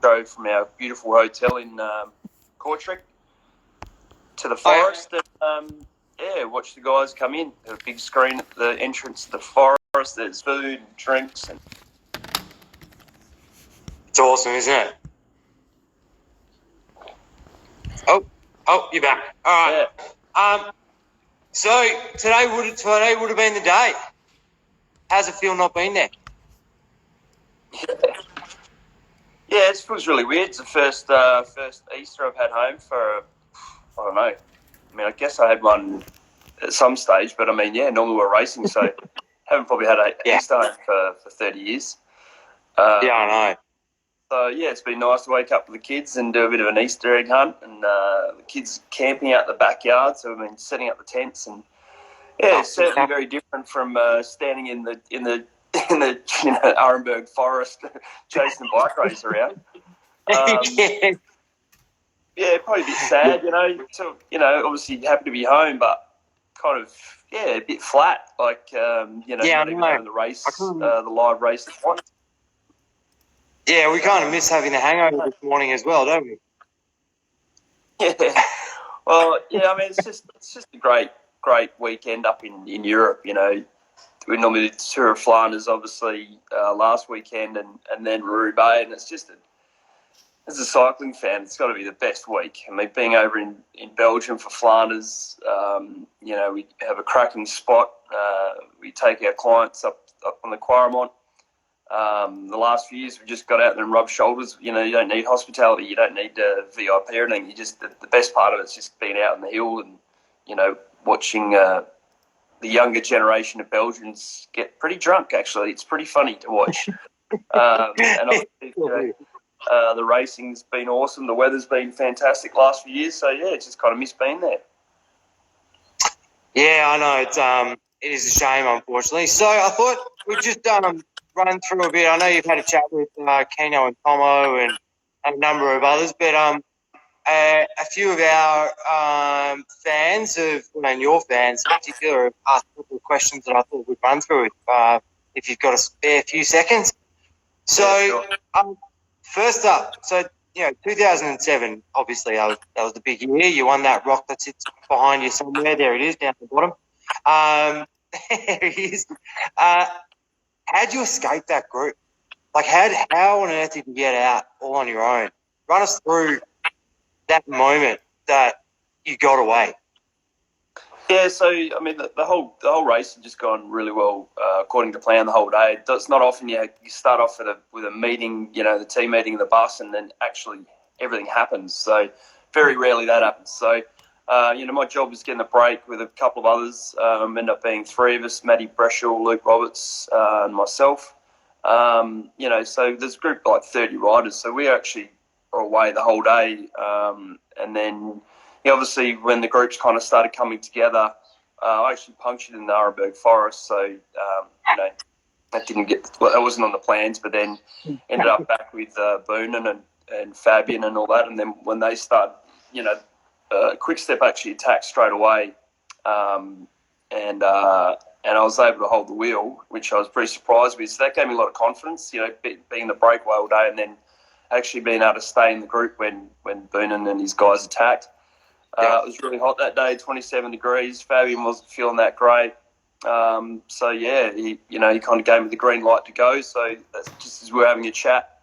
drove from our beautiful hotel in Kortrijk to the forest and watched the guys come in. There was a big screen at the entrance to the forest. There's food and drinks. And it's awesome, isn't it? Oh, you're back. All right. Yeah. So today would have been the day. How's it feel not being there? Yeah, it feels really weird. It's the first Easter I've had home for, I don't know. I mean, I guess I had one at some stage, but I mean, normally we're racing, so haven't probably had an Easter home for 30 years. I know. So, it's been nice to wake up with the kids and do a bit of an Easter egg hunt, and the kids camping out in the backyard, so we've been setting up the tents, and it's certainly very different from standing in the Arenberg forest chasing the bike race around. Probably a bit sad, So, obviously happy to be home, but kind of a bit flat. Like not even having the race, the live race. Yeah, we kind of miss having the hangover this morning as well, don't we? Yeah. Well, I mean, it's just a great weekend up in Europe. We normally did the Tour of Flanders, obviously, last weekend, and then Roubaix, and it's just as a cycling fan, it's got to be the best week. I mean, being over in Belgium for Flanders, we have a cracking spot. We take our clients up on the Quaremont. The last few years, we just got out there and rubbed shoulders. You don't need hospitality. You don't need VIP or anything. You just the best part of it's just being out on the hill and, watching the younger generation of Belgians get pretty drunk, actually. It's pretty funny to watch. And obviously, the racing's been awesome. The weather's been fantastic last few years. So, it's just kind of missed being there. Yeah, I know. It is a shame, unfortunately. So I thought we'd just run through a bit. I know you've had a chat with Keno and Tomo and a number of others, but a few of our fans, and your fans in particular, have asked a couple of questions that I thought we'd run through if you've got a spare few seconds. So, first up, 2007, obviously, that was the big year. You won that rock that sits behind you somewhere. There it is, down at the bottom. There it is. How'd you escape that group? Like, how on earth did you get out all on your own? Run us through that moment that you got away. Yeah, so I mean, the whole race had just gone really well according to plan the whole day. It's not often you start off with a meeting, the team meeting in the bus, and then actually everything happens. So very rarely that happens. So my job was getting the break with a couple of others. Ended up being three of us: Matty Breschel, Luke Roberts, and myself. So there's a group of like 30 riders. So we actually were away the whole day, and then. Obviously, when the groups kind of started coming together, I actually punctured in the Arenberg forest, so that didn't that wasn't on the plans. But then ended up back with Boonen and Fabian and all that. And then when they started, Quick Step actually attacked straight away, and I was able to hold the wheel, which I was pretty surprised with. So that gave me a lot of confidence, being the breakaway all day, and then actually being able to stay in the group when Boonen and his guys attacked. It was really hot that day, 27 degrees. Fabian wasn't feeling that great. He kind of gave me the green light to go. So that's just as we were having a chat,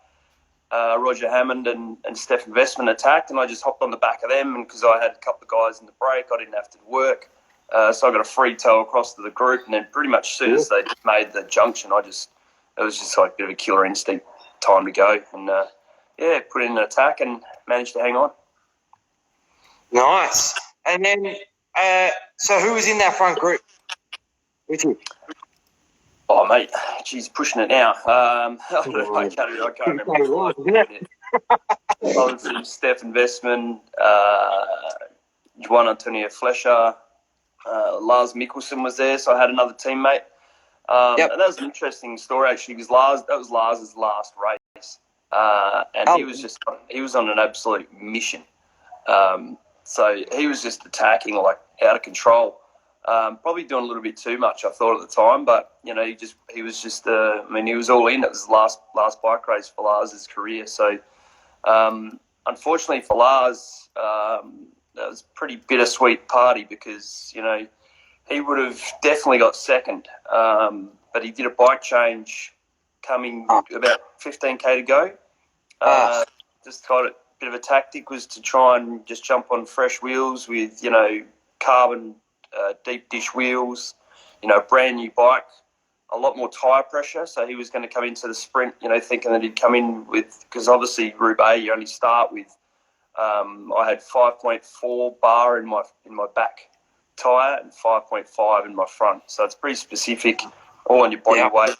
Roger Hammond and Stefan Vestman attacked, and I just hopped on the back of them. And because I had a couple of guys in the break, I didn't have to work. So I got a free tow across to the group, and then pretty much as soon as they made the junction, it was just like a bit of a killer instinct, time to go. And, put in an attack and managed to hang on. Nice. And then, so who was in that front group with you? Oh, mate, geez, pushing it now. I can't remember. Obviously, Stefan Vestman, Juan Antonio Flescher, Lars Mikkelsen was there, so I had another teammate. And that was an interesting story, actually, because that was Lars's last race. He was on an absolute mission. So he was just attacking like out of control. Probably doing a little bit too much, I thought at the time, but he was all in. It was the last bike race for Lars's career. So Unfortunately for Lars, that was a pretty bittersweet party because, he would have definitely got second, but he did a bike change coming about 15k to go. Just got a bit of a tactic was to try and just jump on fresh wheels with, carbon deep dish wheels, brand new bike, a lot more tyre pressure. So he was going to come into the sprint, thinking that he'd come in with, because obviously Roubaix, you only start with, I had 5.4 bar in my back tyre and 5.5 in my front. So it's pretty specific, all on your body weight.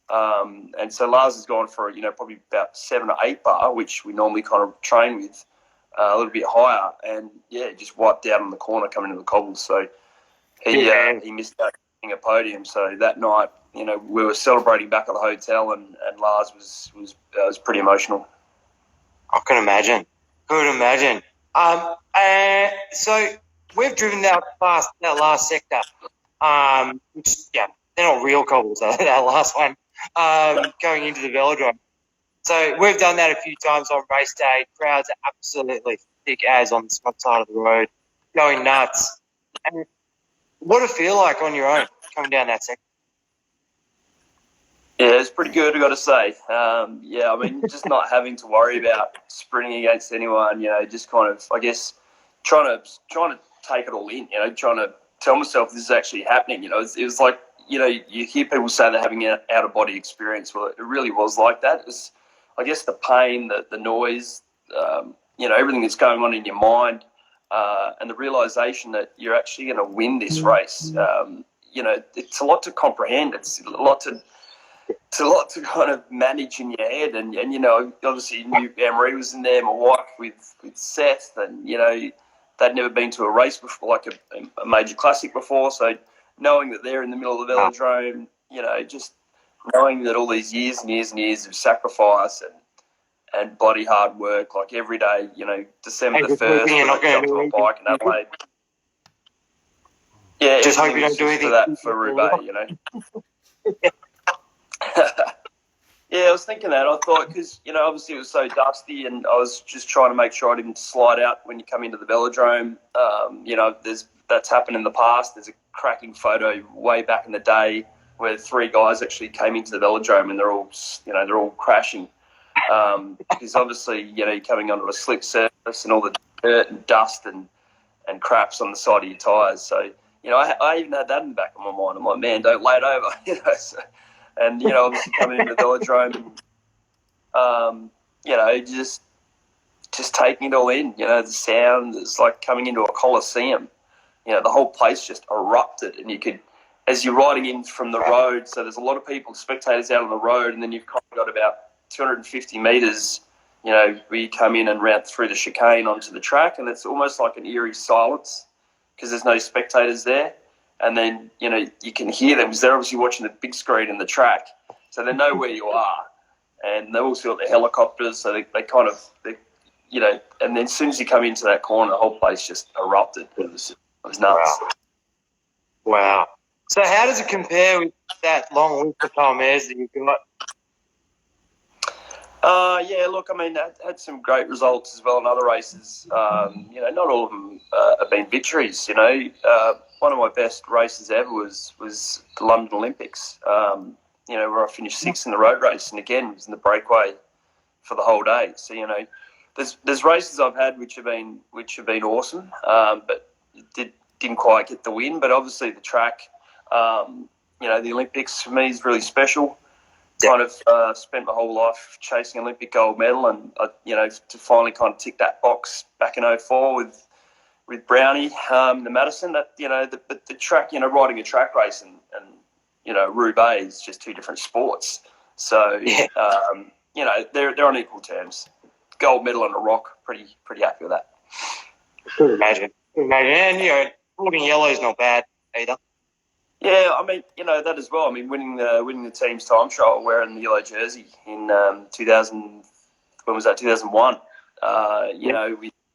And so Lars has gone for, probably about 7 or 8 bar, which we normally kind of train with, a little bit higher. And, just wiped out on the corner coming into the cobbles. So he missed out getting a podium. So that night, we were celebrating back at the hotel, and Lars was pretty emotional. I can imagine. So we've driven that last sector, which, they're not real cobbles, that last one, going into the velodrome. So we've done that a few times on race day. Crowds are absolutely thick as on the front side of the road, going nuts. And what did it feel like on your own coming down that sector? Yeah, it's pretty good, I've got to say. Just not having to worry about sprinting against anyone, just kind of, I guess, trying to take it all in, trying to tell myself this is actually happening. It was like, you hear people say they're having an out-of-body experience. Well, it really was like that. It was, I guess, the pain, the noise, everything that's going on in your mind, and the realisation that you're actually going to win this race. It's a lot to comprehend. It's a lot to kind of manage in your head. And obviously Anne-Marie was in there, my wife with Seth, and, they'd never been to a race before, like a major classic before. So knowing that they're in the middle of the velodrome, just knowing that all these years and years and years of sacrifice and bloody hard work, like every day, December the 1st, I jumped on a bike in Adelaide. Yeah, just hope you don't do anything for that for Roubaix, Yeah, I was thinking that. I thought, because, obviously it was so dusty, and I was just trying to make sure I didn't slide out when you come into the velodrome. That's happened in the past. There's a cracking photo way back in the day where 3 guys actually came into the velodrome and they're all crashing. Because obviously, you're coming onto a slick surface and all the dirt and dust and craps on the side of your tyres. So, I even had that in the back of my mind. I'm like, man, don't lay it over, So, and, obviously coming into the velodrome and, just taking it all in, the sound is like coming into a coliseum. The whole place just erupted, and you could, as you're riding in from the road, so there's a lot of people, spectators out on the road, and then you've kind of got about 250 metres, where you come in and round through the chicane onto the track, and it's almost like an eerie silence because there's no spectators there. And then, you can hear them because they're obviously watching the big screen in the track. So they know where you are. And they've also got the helicopters, so they kind of, and then as soon as you come into that corner, the whole place just erupted. It was nuts. Wow. So how does it compare with that long list of Palmares that you've got? Look, I had some great results as well in other races. Not all of them have been victories, One of my best races ever was the London Olympics, where I finished 6th in the road race, and again, it was in the breakaway for the whole day. So, there's races I've had which have been awesome, but didn't quite get the win. But obviously the track, the Olympics for me is really special. Kind of spent my whole life chasing Olympic gold medal, and to finally kind of tick that box back in 2004 with Brownie, the Madison. That the track, riding a track race and Roubaix is just 2 different sports. So they're on equal terms. Gold medal on a rock, pretty happy with that. Could imagine. And riding yellow is not bad either. Yeah, that as well. Winning the team's time trial, wearing the yellow jersey in 2000. When was that? 2001.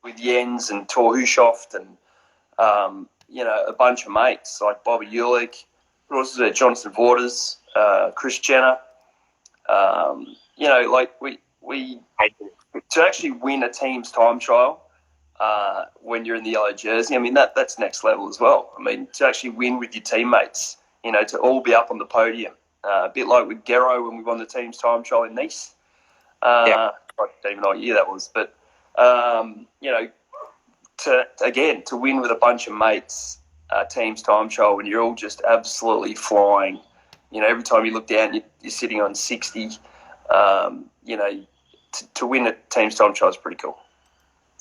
With Jens and Thor Hushoft and a bunch of mates like Bobby Ulick, also Jonathan Waters, Chris Jenner. We to actually win a team's time trial when you're in the yellow jersey, I mean, that's next level as well. I mean, to actually win with your teammates, to all be up on the podium, a bit like with Gero when we won the team's time trial in Nice. I don't even know what year that was, but to win with a bunch of mates, team's time trial when you're all just absolutely flying. Every time you look down, you're sitting on 60. To win a team's time trial is pretty cool.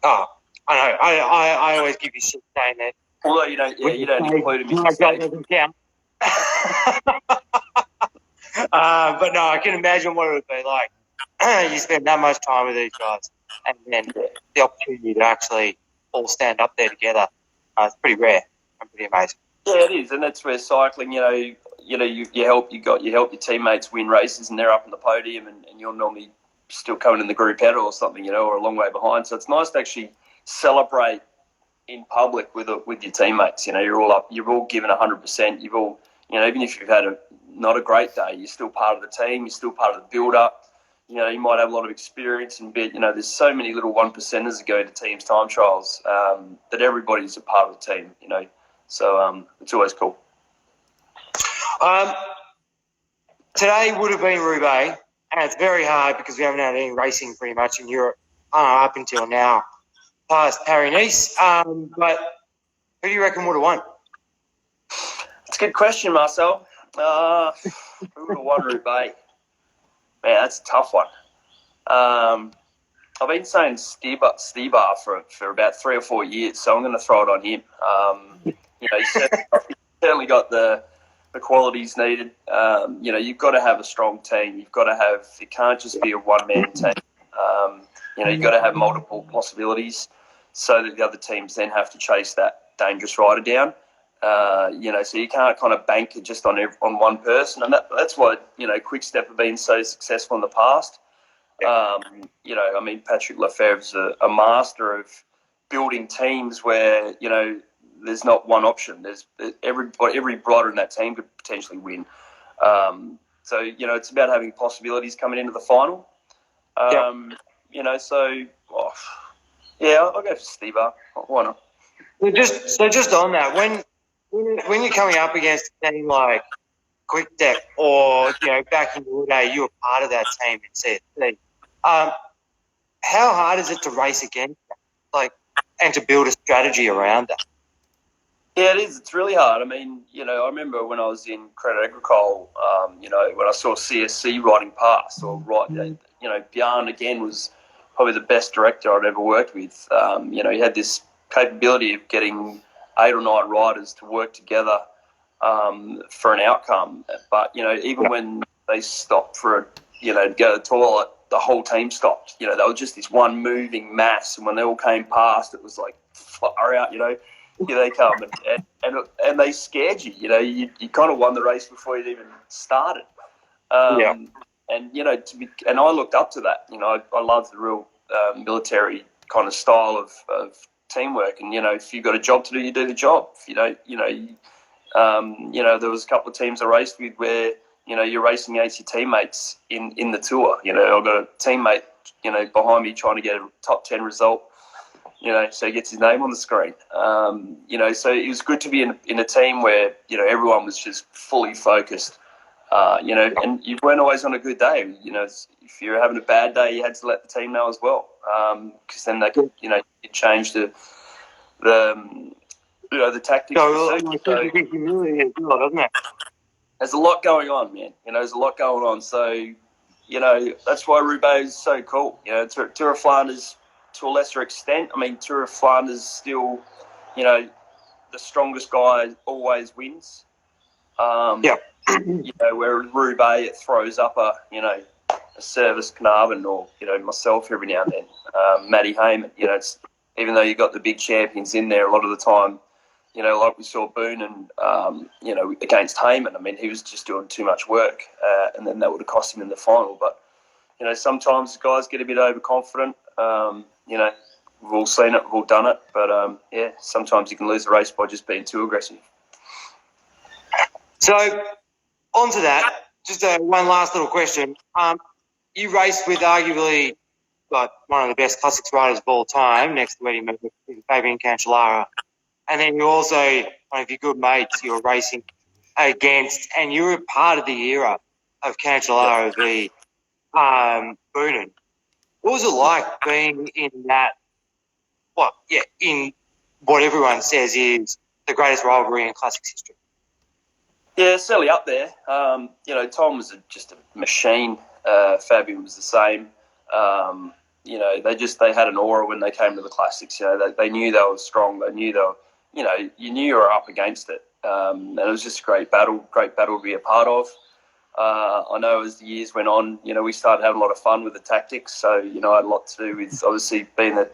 Oh, I know. I always give you shit saying that. Although you don't include him in your stage. Doesn't count. But no, I can imagine what it would be like. You spend that much time with these guys, and then the opportunity to actually all stand up there together. It's pretty rare and pretty amazing. Yeah, it is, and that's where cycling. You help your teammates win races, and they're up on the podium, and you're normally still coming in the group header or something, or a long way behind. So it's nice to actually celebrate in public with your teammates. You're all up, you've all given 100%. You've all, even if you've had not a great day, you're still part of the team. You're still part of the build-up. You might have a lot of experience and there's so many little 1%ers that go into teams' time trials that everybody's a part of the team. So it's always cool. Today would have been Roubaix, and it's very hard because we haven't had any racing pretty much in Europe up until now, past Paris-Nice. But who do you reckon would have won? It's a good question, Marcel. Who would have won Roubaix? Man, that's a tough one. I've been saying Stibar for about 3 or 4 years, so I'm going to throw it on him. He's certainly got the qualities needed. You've got to have a strong team. It can't just be a one-man team. You've got to have multiple possibilities so that the other teams then have to chase that dangerous rider down. So you can't kind of bank it just on one person, and that's why Quick-Step have been so successful in the past. Patrick Lefebvre's a master of building teams where there's not one option. There's every rider in that team could potentially win. It's about having possibilities coming into the final. I'll go for Stibar. Why not? So just on that, when you're coming up against a team like Quick-Step or back in the day, you were part of that team in CSC. How hard is it to race against that, and to build a strategy around that? Yeah, it is. It's really hard. I remember when I was in Credit Agricole, when I saw CSC riding past, Bjarne again was probably the best director I'd ever worked with. He had this capability of getting 8 or 9 riders to work together for an outcome. But, even when they stopped to go to the toilet, the whole team stopped. They were just this one moving mass. And when they all came past, it was like, far out, here they come. And they scared you. You kind of won the race before you'd even started. And I looked up to that. I love the real military kind of style of teamwork. And, if you've got a job to do, you do the job. If you don't, there was a couple of teams I raced with where, you're racing against your teammates in the tour. I've got a teammate, behind me trying to get a top 10 result, so he gets his name on the screen. So it was good to be in a team where, everyone was just fully focused, and you weren't always on a good day. If you're having a bad day, you had to let the team know as well, because then they could, change the tactics. Doesn't it? There's a lot going on, man. There's a lot going on. So, that's why Roubaix is so cool. Tour of Flanders, to a lesser extent. Tour of Flanders still, the strongest guy always wins. Where Roubaix, it throws up a Service Knaven or, myself every now and then. Matty Heyman, even though you've got the big champions in there a lot of the time, like we saw Boone and, against Heyman. He was just doing too much work, and then that would have cost him in the final. But, sometimes guys get a bit overconfident. We've all seen it, we've all done it. But, sometimes you can lose a race by just being too aggressive. So, onto that, just one last little question. You raced with arguably got one of the best classics riders of all time next to Eddie Murphy, Fabian Cancellara. And then you also, one of your good mates you were racing against, and you were part of the era of Cancellara v. Boonen. What was it like being in that, in what everyone says is the greatest rivalry in classics history? Yeah, certainly up there. Tom was just a machine. Fabian was the same. They had an aura when they came to the classics. They knew they were strong. They knew they were, you knew you were up against it. And it was just a great battle to be a part of. I know as the years went on, we started having a lot of fun with the tactics. So, I had a lot to do with obviously being the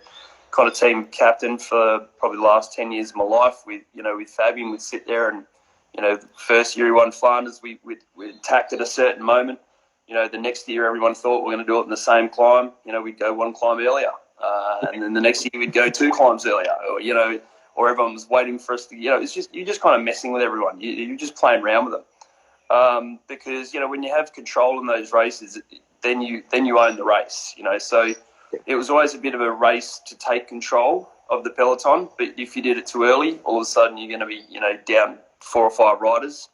kind of team captain for probably the last 10 years of my life. With Fabian, we'd sit there and, the first year he won Flanders, we'd attacked at a certain moment. The next year everyone thought we're going to do it in the same climb. We'd go one climb earlier. And then the next year we'd go two climbs earlier. Or everyone was waiting for us to, it's just, you're just kind of messing with everyone. You're just playing around with them. Because, when you have control in those races, then you own the race, So it was always a bit of a race to take control of the peloton. But if you did it too early, all of a sudden you're going to be, down 4 or 5 riders.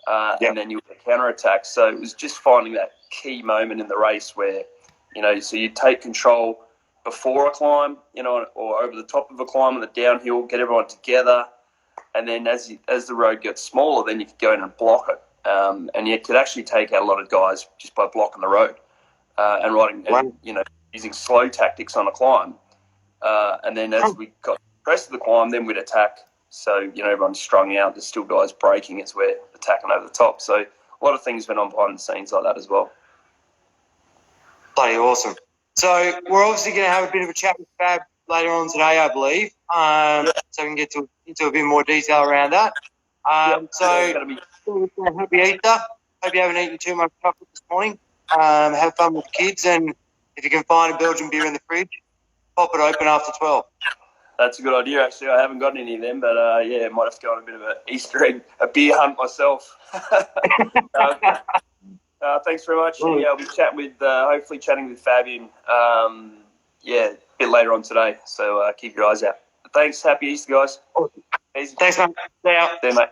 And then you would counter-attack. So it was just finding that key moment in the race where, so you take control before a climb, or over the top of a climb on the downhill, get everyone together. And then as the road gets smaller, then you could go in and block it. And you could actually take out a lot of guys just by blocking the road and riding, using slow tactics on a climb. And then as we got the rest of the climb, then we'd attack. So, everyone's strung out. There's still guys braking as we're attacking over the top. So a lot of things went on behind the scenes like that as well. Bloody awesome. So we're obviously going to have a bit of a chat with Fab later on today, I believe, so we can get into a bit more detail around that. Happy Easter. Hope you haven't eaten too much chocolate this morning. Have fun with the kids, and if you can find a Belgian beer in the fridge, pop it open after 12. That's a good idea, actually. I haven't got any of them, but, might have to go on a bit of an Easter egg, a beer hunt myself. Thanks very much. And, I'll be hopefully chatting with Fabian, a bit later on today. So keep your eyes out. Thanks. Happy Easter, guys. Awesome. Easy. Thanks, mate. See ya. See you, mate.